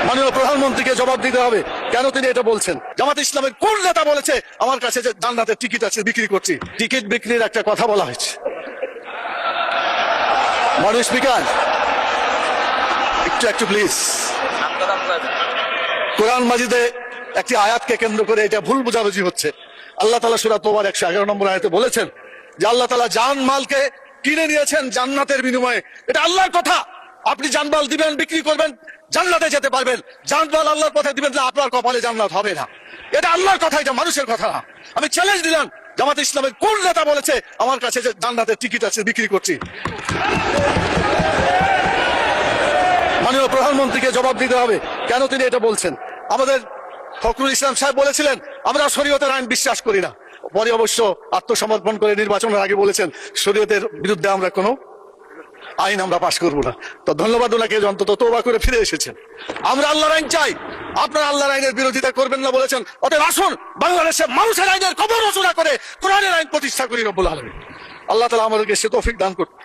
মাননীয় প্রধানমন্ত্রীকে জবাব দিতে হবে কেন তিনি এটা বলছেন। জামাত ইসলামের কোন নেতা বলেছে আমার কাছে যে জান্নাতের টিকিট আছে বিক্রি করছি? টিকিট বিক্রির একটা কথা বলা হয়েছে। মাননীয় স্পিকার একটু প্লিজ। কোরআন মাজিদে একটি আয়াতকে কেন্দ্র করে এটা ভুল বোঝাবুঝি হচ্ছে। আল্লাহ তাআলা সূরা তওবার 111 নম্বর আয়াতে বলেছেন যে আল্লাহ তাআলা জান মালকে কিনে নিয়েছেন জান্নাতের বিনিময়ে। এটা আল্লাহর কথা। আপনি জানমাল দিবেন, বিক্রি করবেন, জান্নাতে যেতে পারবেন। জানমাল আল্লাহর পথে দিবেন না, আপনার কপালে জান্নাত হবে না। এটা আল্লাহর কথা, এটা মানুষের কথা না। আমি চ্যালেঞ্জ দিলাম, জামাত ইসলামের কোন নেতা বলেছে আমার কাছে যে জান্নাতের টিকিট আছে বিক্রি করছি? মাননীয় প্রধানমন্ত্রীকে জবাব দিতে হবে কেন তিনি এটা বলছেন। আমাদের ফখরুল ইসলাম সাহেব বলেছিলেন আমরা শরীয়তের আইন বিশ্বাস করি না। পরে অবশ্য আত্মসমর্পণ করে নির্বাচনের আগে বলেছেন শরীয়তের বিরুদ্ধে আমরা কোনো আইন আমরা পাশ করবো না। তো ধন্যবাদ ওনাকে অন্তত তওবা করে ফিরে এসেছেন। আমরা আল্লাহর আইন চাই, আপনারা আল্লাহর আইনের বিরোধিতা করবেন না বলেছেন। অতএব আসুন বাংলাদেশে মানুষের আইনের কবর রচনা করে কোরআনের আইন প্রতিষ্ঠা করি রব্বুল আলামিন। আল্লাহ তাআলা আমাদেরকে সে তৌফিক দান করুন।